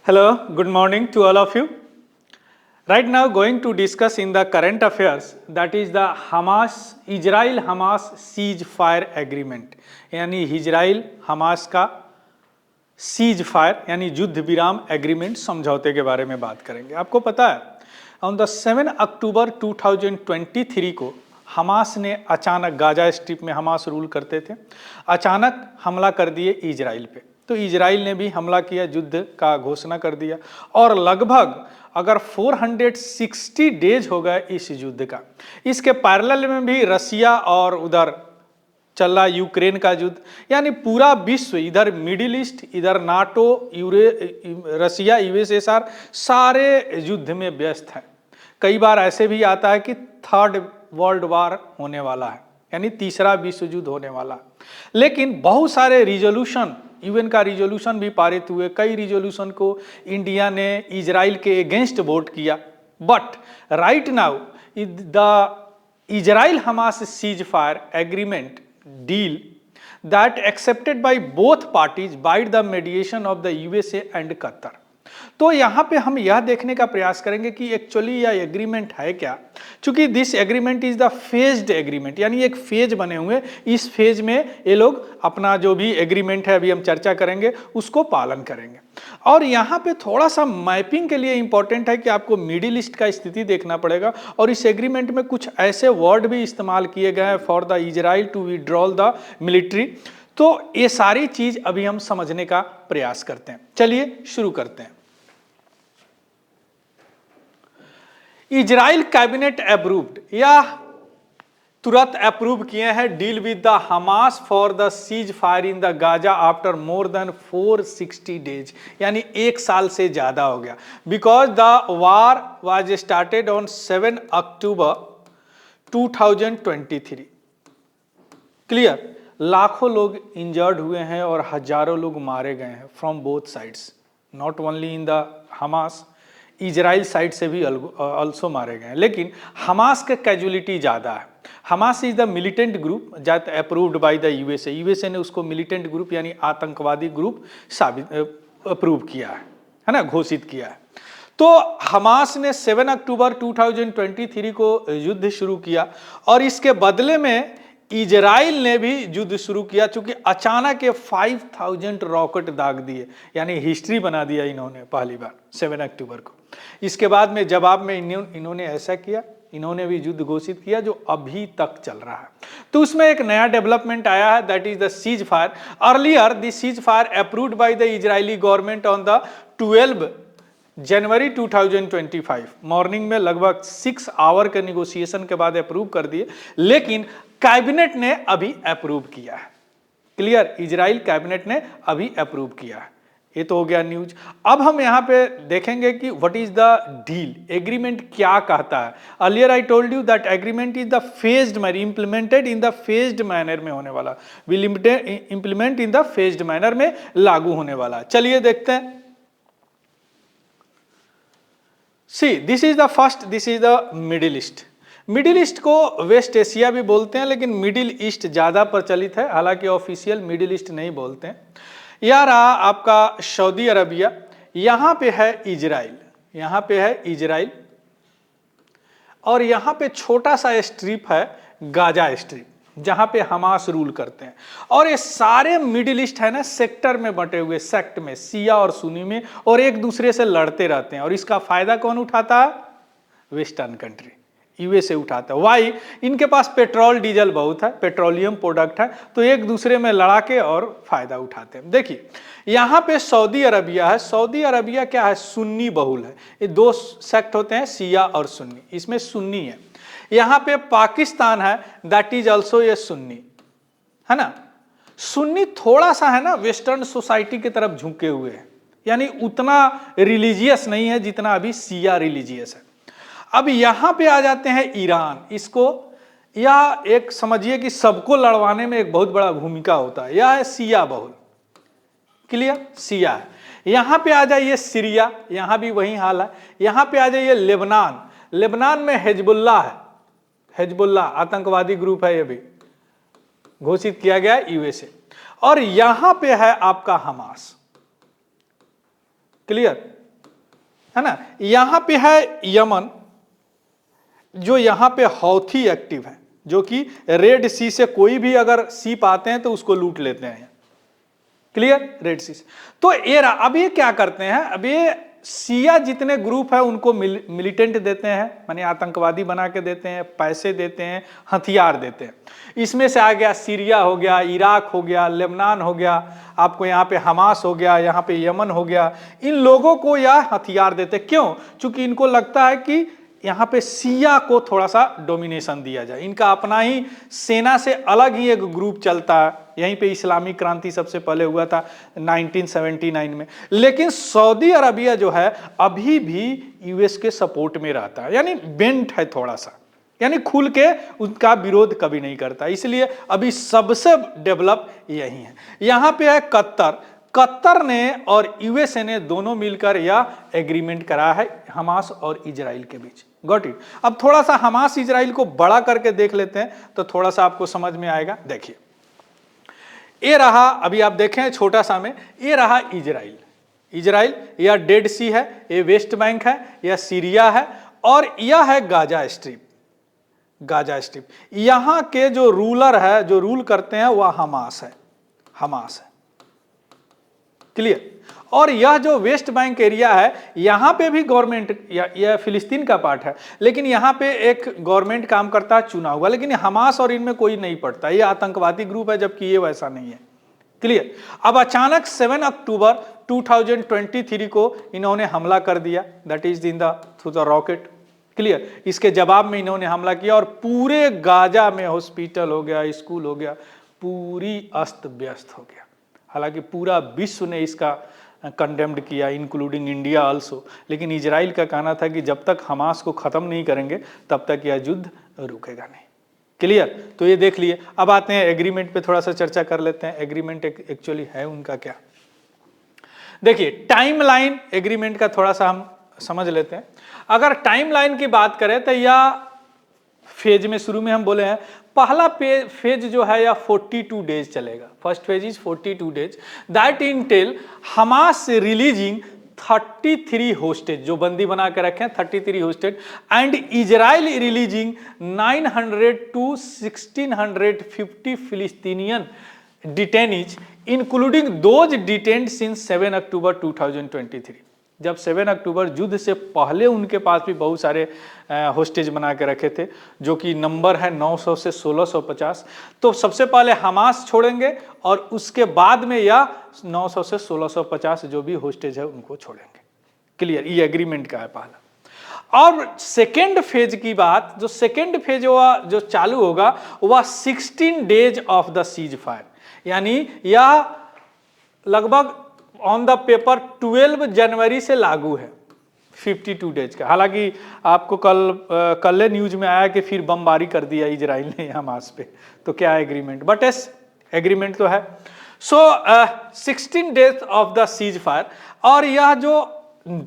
Hello, good morning to all of you. Right now going to discuss in the current affairs, that is the Israel-Hamas ceasefire agreement, यानी Israel Hamas का cease fire यानी युद्ध विराम agreement समझौते के बारे में बात करेंगे। आपको पता है ऑन द 7 अक्टूबर 2023 को हमास ने अचानक, गाजा स्ट्रिप में हमास रूल करते थे, अचानक हमला कर दिए इजराइल पे। तो इजराइल ने भी हमला किया, युद्ध का घोषणा कर दिया और लगभग अगर 460 डेज हो गए इस युद्ध का। इसके पैरेलल में भी रसिया और उधर चल रहा यूक्रेन का युद्ध, यानी पूरा विश्व, इधर मिडिल ईस्ट, इधर नाटो, रसिया, यूएसएसआर सारे युद्ध में व्यस्त हैं। कई बार ऐसे भी आता है कि थर्ड वर्ल्ड वार होने वाला है, यानी तीसरा विश्व युद्ध होने वाला है। लेकिन बहुत सारे रिजोल्यूशन, यूएन का रिजोल्यूशन भी पारित हुए, कई रिजोल्यूशन को इंडिया ने इजराइल के अगेंस्ट वोट किया। But right now the Israel Hamas cease fire agreement deal that accepted by both parties by the mediation of the USA and Qatar। तो यहाँ पे हम यह देखने का प्रयास करेंगे कि एक्चुअली यह एग्रीमेंट है क्या। चूंकि this agreement is the phased agreement, यानी एक फेज बने हुए, इस फेज में ये लोग अपना जो भी एग्रीमेंट है, अभी हम चर्चा करेंगे, उसको पालन करेंगे। और यहाँ पे थोड़ा सा मैपिंग के लिए इंपॉर्टेंट है कि आपको मिडिल ईस्ट का स्थिति देखना पड़ेगा और इस एग्रीमेंट में कुछ ऐसे वर्ड भी इस्तेमाल किए गए हैं for the Israel to withdrawal the military. तो ये सारी चीज अभी हम समझने का प्रयास करते हैं। चलिए शुरू करते हैं। इजराइल कैबिनेट अप्रूव्ड, या तुरंत अप्रूव किए हैं, deal with the Hamas for the cease fire in the Gaza after more than 460 days, यानी एक साल से ज्यादा हो गया। Because the war was started on 7 October 2023। Clear, लाखों लोग इंजर्ड हुए हैं और हजारों लोग मारे गए हैं from both sides, not only in the Hamas, Israel side से भी ऑल्सो मारे गए हैं। लेकिन हमास के कैजुअलिटी ज़्यादा है। Hamas is the militant group that approved by the USA. USA ने उसको मिलिटेंट ग्रुप यानी आतंकवादी ग्रुप साबित अप्रूव किया है ना, घोषित किया है। तो हमास ने 7 अक्टूबर 2023 को युद्ध शुरू किया और इसके बदले में इजराइल ने भी युद्ध शुरू किया। चूंकि अचानक के 5000 रॉकेट दाग दिए, यानी हिस्ट्री बना दिया इन्होंने पहली बार 7 अक्टूबर को। इसके बाद में जवाब में इन्होंने ऐसा किया, इन्होंने भी युद्ध घोषित किया जो अभी तक चल रहा है। तो उसमें एक नया डेवलपमेंट आया है, that is the cease fire. Earlier this cease fire approved by the Israeli government on the 12 January 2025 morning में, लगभग 6 आवर के निगोशिएशन के बाद अप्रूव कर दिए। लेकिन कैबिनेट ने अभी अप्रूव किया है। क्लियर, इजराइल कैबिनेट ने अभी अप्रूव किया है। ये तो हो गया न्यूज। अब हम यहाँ पे देखेंगे कि what is the deal, agreement क्या कहता है। Earlier I told you that agreement is the phased manner, implemented in the phased manner में होने वाला, will implement in the phased manner में लागू होने वाला। चलिए देखते हैं। See this is the first, this is the middle east. Middle east को वेस्ट एशिया भी बोलते हैं, लेकिन मिडिल ईस्ट ज़्यादा प्रचलित है, हालांकि ऑफिशियल मिडिल ईस्ट नहीं बोलते हैं। यह रहा आपका सऊदी अरबिया, यहाँ पे है इजराइल, यहाँ पे है इजराइल, और यहाँ पे छोटा सा स्ट्रिप है गाजा स्ट्रिप, जहाँ पे हमास रूल करते हैं। और ये सारे मिडिल ईस्ट है ना सेक्टर में बटे हुए, सेक्ट में, शिया और सुन्नी में, और एक दूसरे से लड़ते रहते हैं। और इसका फायदा कौन उठाता है? वेस्टर्न कंट्री, यूएसए उठाता है। वाई? इनके पास पेट्रोल डीजल बहुत है, पेट्रोलियम प्रोडक्ट है, तो एक दूसरे में लड़ा के और फायदा उठाते हैं। देखिए यहाँ पे सऊदी अरबिया है। सऊदी अरबिया क्या है? सुन्नी बहुल है। ये दो सेक्ट होते हैं, शिया और सुन्नी, इसमें सुन्नी है। यहाँ पे पाकिस्तान है, दैट इज ऑल्सो ये सुन्नी है ना। सुन्नी थोड़ा सा है ना वेस्टर्न सोसाइटी की तरफ झुके हुए हैं, यानी उतना रिलीजियस नहीं है जितना अभी शिया रिलीजियस है। अब यहां पे आ जाते हैं ईरान। इसको यह एक समझिए कि सबको लड़वाने में एक बहुत बड़ा भूमिका होता है। यह है शिया बहुल। क्लियर, शिया है। यहां पे आ जाइए सीरिया, यहां भी वही हाल है। यहां पे आ जाइए लेबनान, लेबनान में हिजबुल्लाह है, हिजबुल्लाह आतंकवादी ग्रुप है, ये भी घोषित किया गया यूएसए। और यहां पे है आपका हमास। क्लियर, है ना। यहाँ पे है यमन, जो यहाँ पे हौथी एक्टिव है, जो कि रेड सी से कोई भी अगर शिप आते हैं तो उसको लूट लेते हैं। क्लियर, रेड सी से। तो ये अब ये क्या करते हैं, अब ये शिया जितने ग्रुप है उनको मिलिटेंट देते हैं, माने आतंकवादी बना के देते हैं, पैसे देते हैं, हथियार देते हैं। इसमें से आ गया सीरिया हो गया, इराक हो गया, लेबनान हो गया, आपको यहाँ पे हमास हो गया, यहाँ पे यमन हो गया। इन लोगों को यह हथियार देते, क्यों? चूंकि इनको लगता है कि यहाँ पे शिया को थोड़ा सा डोमिनेशन दिया जाए, इनका अपना ही सेना से अलग ही एक ग्रुप चलता है। यहीं पे इस्लामिक क्रांति सबसे पहले हुआ था 1979 में। लेकिन सऊदी अरबिया जो है अभी भी यूएस के सपोर्ट में रहता है, यानी बेंट है थोड़ा सा, यानी खुल के उनका विरोध कभी नहीं करता। इसलिए अभी सबसे डेवलप यही है। यहाँ पे है कतर। कतर ने और यूएसए ने दोनों मिलकर यह एग्रीमेंट करा है हमास और इजराइल के बीच। Got it. अब थोड़ा सा हमास इजराइल को बड़ा करके देख लेते हैं तो थोड़ा सा आपको समझ में आएगा। देखिए, ये रहा, अभी आप देखें छोटा सा में, ये रहा इजराइल। इजराइल यह डेड सी है, ये वेस्ट बैंक है, यह सीरिया है, और यह है गाजा स्ट्रिप। गाजा स्ट्रिप यहां के जो रूलर है, जो रूल करते हैं, वह हमास है, हमास है। क्लियर। और यह जो वेस्ट बैंक एरिया है, यहां पे भी गवर्नमेंट, यह फिलिस्तीन का पार्ट है, लेकिन यहां पे एक गवर्नमेंट काम करता है चुना हुआ, लेकिन हमास और इनमें कोई नहीं पड़ता, ये आतंकवादी ग्रुप है, जबकि ये वैसा नहीं है। क्लियर। अब अचानक 7 अक्टूबर 2023 को इन्होंने हमला कर दिया, that is in the through the rocket. Clear. इसके जवाब में इन्होंने हमला किया और पूरे गाजा में हॉस्पिटल हो गया, स्कूल हो गया, पूरी अस्त व्यस्त हो गया। हालांकि पूरा विश्व ने इसका कंडेम्ड किया, इंक्लूडिंग इंडिया आल्सो, लेकिन इजराइल का कहना था कि जब तक हमास को खत्म नहीं करेंगे तब तक यह युद्ध रुकेगा नहीं। क्लियर। तो ये देख लिए। अब आते हैं एग्रीमेंट पे, थोड़ा सा चर्चा कर लेते हैं। एग्रीमेंट एक्चुअली है उनका क्या। देखिए, टाइमलाइन एग्रीमेंट का थोड़ा सा हम समझ लेते हैं। अगर टाइमलाइन की बात करें तो यह फेज में, शुरू में हम बोले हैं, पहला फेज जो है या 42 डेज चलेगा। First phase is 42 days, that entail Hamas releasing 33 hostages, जो बंदी बना के रखे हैं 33 hostages, and Israel releasing 900 to 1650 Palestinian detainees, including those detained since 7 October 2023। जब 7 अक्टूबर युद्ध से पहले उनके पास भी बहुत सारे होस्टेज बना के रखे थे, जो कि नंबर है 900 से 1650। तो सबसे पहले हमास छोड़ेंगे और उसके बाद में यह 900 से 1650 जो भी होस्टेज है उनको छोड़ेंगे। क्लियर। ये एग्रीमेंट का है पहला। और सेकेंड फेज की बात, जो सेकेंड फेज जो चालू होगा वह 16 days of the cease fire, यानी यह लगभग ऑन द पेपर 12 जनवरी से लागू है, 52 डेज का। हालांकि आपको कल न्यूज में आया कि फिर बमबारी कर दिया इजराइल ने हमास पे, तो क्या एग्रीमेंट, बट एस एग्रीमेंट तो है। सो 16 days of the cease fire. और यह जो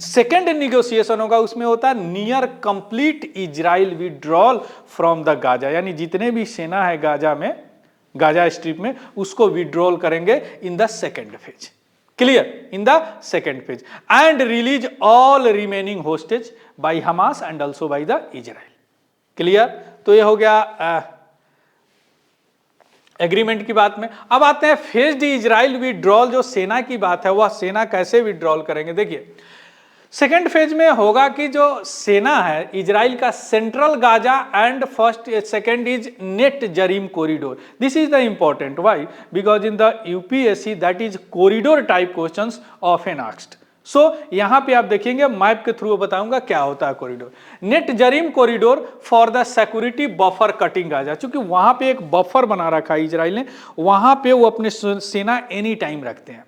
सेकेंड निगोशिएशन होगा उसमें होता है near complete Israel withdrawal from the Gaza, यानी जितने भी सेना है गाजा में, गाजा स्ट्रिप में, उसको विड्रॉल करेंगे in the second phase. Clear, in the second phase, and release all remaining hostage by Hamas and also by the Israel. Clear? तो ये हो गया एग्रीमेंट की बात में। अब आते हैं फेज्ड इजराइल विड्रॉल, जो सेना की बात है, वह सेना कैसे विड्रॉल करेंगे। देखिए, सेकेंड फेज में होगा कि जो सेना है इजराइल का, central Gaza and first second is Netzarim corridor. This is the important, why? Because in the UPSC that is corridor type questions often asked. So यहां पे आप देखेंगे, मैप के थ्रू बताऊंगा क्या होता है corridor. Netzarim corridor for the security buffer cutting Gaza, चूंकि वहां पे एक बफर बना रखा है इजराइल ने, वहां पे वो अपने सेना एनी टाइम रखते हैं।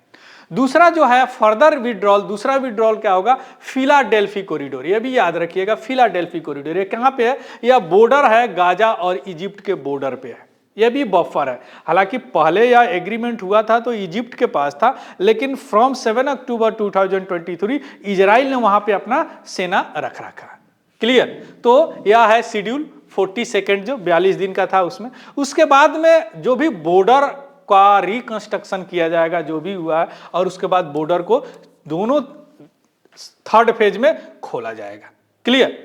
दूसरा जो है फर्दर विड्रॉल, दूसरा विड्रॉल क्या होगा, फिलाडेल्फी कॉरिडोर। ये भी याद रखिएगा, फिलाडेल्फी कॉरिडोर ये कहां पे है, यह बॉर्डर है गाजा और इजिप्ट के बॉर्डर पे है, यह भी बफर है। हालांकि पहले यह एग्रीमेंट हुआ था तो इजिप्ट के पास था, लेकिन फ्रॉम 7 अक्टूबर 2023 इजराइल ने वहां पे अपना सेना रख रखा। क्लियर। तो यह है शेड्यूल 42 जो 42 दिन का था उसमें। उसके बाद में जो भी बॉर्डर का रिकंस्ट्रक्शन किया जाएगा, जो भी हुआ है, और उसके बाद बॉर्डर को दोनों थर्ड फेज में खोला जाएगा। क्लियर,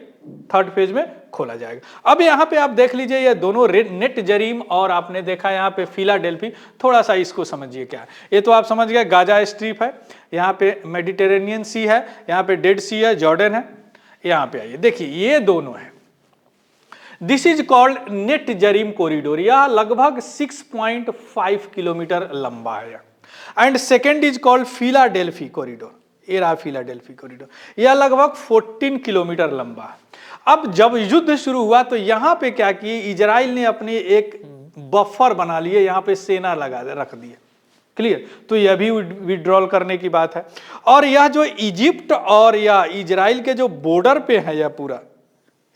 थर्ड फेज में खोला जाएगा। अब यहां पे आप देख लीजिए ये दोनों नेट जरीम और आपने देखा यहां पे फिलाडेल्फी, थोड़ा सा इसको समझिए क्या है। ये तो आप समझ गए गाजा स्ट्रिप है, यहां पे मेडिटेरेनियन सी है, यहां पे डेड सी है, जॉर्डन है। यहां पे आइए देखिए ये दोनों है, this is called Netzarim corridor, यह लगभग 6.5 किलोमीटर लंबा है। And second is called Philadelphi corridor, ये रहा फिलाडेल्फी कॉरिडोर, यह लगभग 14 किलोमीटर लंबा है। अब जब युद्ध शुरू हुआ तो यहां पे क्या किए, इजराइल ने अपनी एक बफर बना लिए, यहां पे सेना लगा रख दिए। क्लियर, तो यह भी विड्रॉल करने की बात है। और यह जो इजिप्ट और या इजराइल के जो बॉर्डर पे है, यह पूरा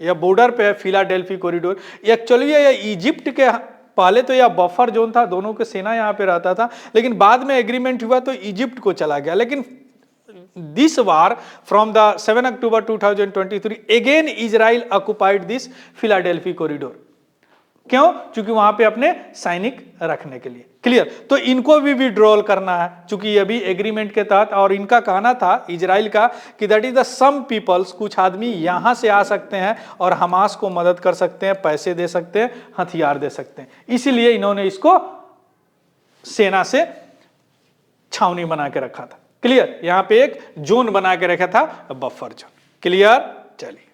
यह बॉर्डर पे है फिलाडेल्फी कॉरिडोर, एक्चुअली यह इजिप्ट के पहले तो यह बफर जोन था, दोनों के सेना यहां पे रहता था, लेकिन बाद में एग्रीमेंट हुआ तो इजिप्ट को चला गया। लेकिन this war from the 7 October 2023 again Israel occupied this Philadelphi corridor. क्यों? क्योंकि वहां पे अपने सैनिक रखने के लिए। क्लियर, तो इनको भी विड्रॉल करना है क्योंकि ये भी एग्रीमेंट के तहत। और इनका कहना था इजराइल का कि that is the some peoples, कुछ आदमी यहां से आ सकते हैं और हमास को मदद कर सकते हैं, पैसे दे सकते हैं, हथियार दे सकते हैं। इसीलिए इन्होंने इसको सेना से छावनी बना के रखा था। क्लियर, यहां पे एक जोन बना के रखा था, बफर जोन। क्लियर, चलिए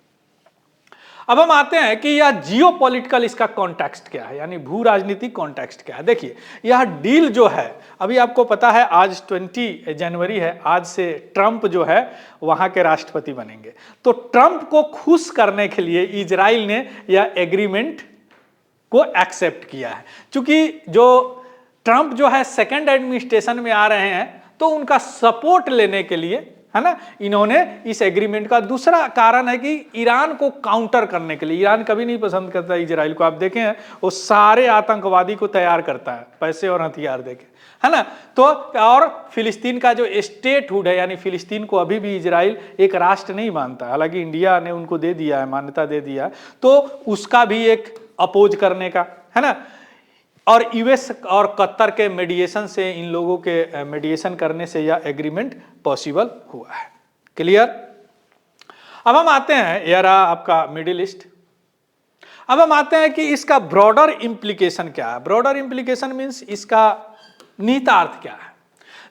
अब हम आते हैं कि यह जियोपॉलिटिकल इसका कॉन्टेक्स्ट क्या है, यानी भू राजनीतिक कॉन्टेक्स्ट क्या है। देखिए यह डील जो है, अभी आपको पता है आज 20 जनवरी है, आज से ट्रंप जो है वहां के राष्ट्रपति बनेंगे। तो ट्रंप को खुश करने के लिए इजराइल ने यह एग्रीमेंट को एक्सेप्ट किया है। क्योंकि जो ट्रंप जो है सेकेंड एडमिनिस्ट्रेशन में आ रहे हैं, तो उनका सपोर्ट लेने के लिए, है ना, इन्होंने इस एग्रीमेंट का दूसरा कारण है कि ईरान को काउंटर करने के लिए। ईरान कभी नहीं पसंद करता इजराइल को, आप देखें वो सारे आतंकवादी को तैयार करता है पैसे और हथियार देके, है ना। तो और फिलिस्तीन का जो स्टेटहुड है, यानी फिलिस्तीन को अभी भी इजराइल एक राष्ट्र नहीं मानता, हालांकि इंडिया ने उनको दे दिया है, मान्यता दे दिया है, तो उसका भी एक अपोज करने का, है ना। और यूएस और कतर के मेडिएशन से, इन लोगों के मेडिएशन करने से यह एग्रीमेंट पॉसिबल हुआ है। क्लियर, अब हम आते हैं, यह रहा आपका मिडिल ईस्ट। अब हम आते हैं कि इसका ब्रॉडर इंप्लीकेशन क्या है। ब्रॉडर इंप्लीकेशन मीन्स इसका निहितार्थ क्या है।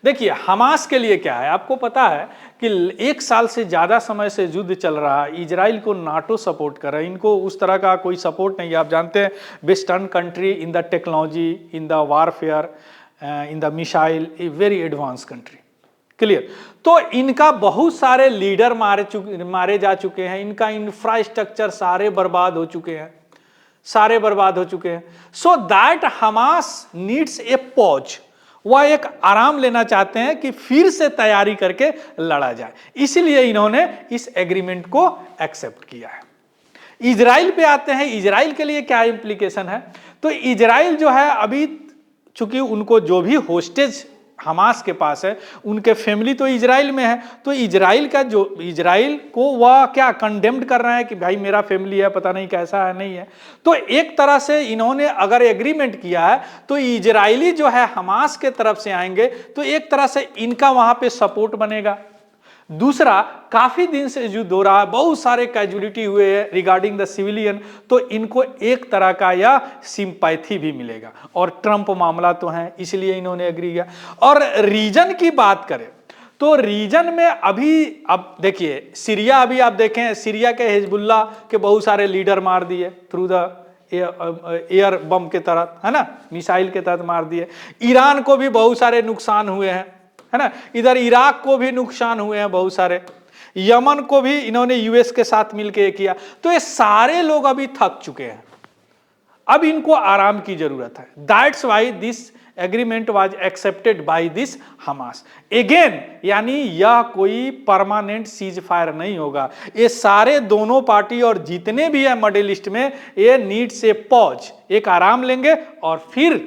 देखिए हमास के लिए क्या है, आपको पता है कि 1 साल से ज्यादा समय से युद्ध चल रहा है, इजराइल को नाटो सपोर्ट कर रहा है, इनको उस तरह का कोई सपोर्ट नहीं है। आप जानते हैं western country in the technology, in the warfare, in the missile, a very advance country. Clear, तो इनका बहुत सारे लीडर मारे जा चुके हैं, इनका इंफ्रास्ट्रक्चर सारे बर्बाद हो चुके हैं, सारे बर्बाद हो चुके हैं। So that Hamas needs a pause, वह एक आराम लेना चाहते हैं कि फिर से तैयारी करके लड़ा जाए, इसलिए इन्होंने इस एग्रीमेंट को एक्सेप्ट किया है। इजराइल पे आते हैं, इजराइल के लिए क्या इंप्लीकेशन है। तो इजराइल जो है अभी, चूंकि उनको जो भी होस्टेज हमास के पास है, उनके फैमिली तो इजराइल में है, तो इजराइल का जो, इजराइल को वह क्या कंडेम्ड कर रहे हैं कि भाई मेरा फैमिली है, पता नहीं कैसा है, नहीं है। तो एक तरह से इन्होंने अगर एग्रीमेंट किया है तो इजरायली जो है हमास के तरफ से आएंगे, तो एक तरह से इनका वहां पे सपोर्ट बनेगा। दूसरा, काफी दिन से युद्ध हो रहा है, बहुत सारे कैजुअलिटी हुए हैं रिगार्डिंग द सिविलियन, तो इनको एक तरह का यह सिंपैथी भी मिलेगा। और ट्रंप मामला तो है, इसलिए इन्होंने एग्री किया। और रीजन की बात करें तो रीजन में अभी, अब देखिए सीरिया, अभी आप देखें सीरिया के हिजबुल्लाह के बहुत सारे लीडर मार दिए थ्रू द एयर बम के तहत, है ना, मिसाइल के तहत मार दिए। ईरान को भी बहुत सारे नुकसान हुए हैं, है ना। इधर इराक को भी नुकसान हुए हैं बहुत सारे, यमन को भी इन्होंने यूएस के साथ मिलकर किया। तो ये सारे लोग अभी थक चुके हैं, अब इनको आराम की जरूरत है। That's why this agreement was accepted by this Hamas again, यानी यह कोई परमानेंट सीज फायर नहीं होगा। ये सारे दोनों पार्टी और जितने भी है मिडिल ईस्ट में, ये नीड्स ए पॉज, एक आराम लेंगे और फिर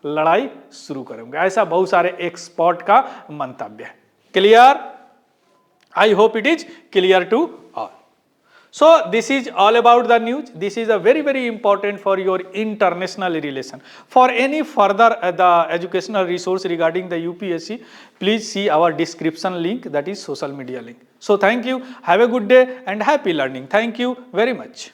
लड़ाई शुरू करेंगे, ऐसा बहुत सारे एक्सपर्ट का मंतव्य है। Clear, I hope it is clear to all. So this is all about the news. This is a very important for your international relation. For any further the educational resource regarding the UPSC, please see our description link, that is social media link. So thank you. Have a good day and happy learning. Thank you very much.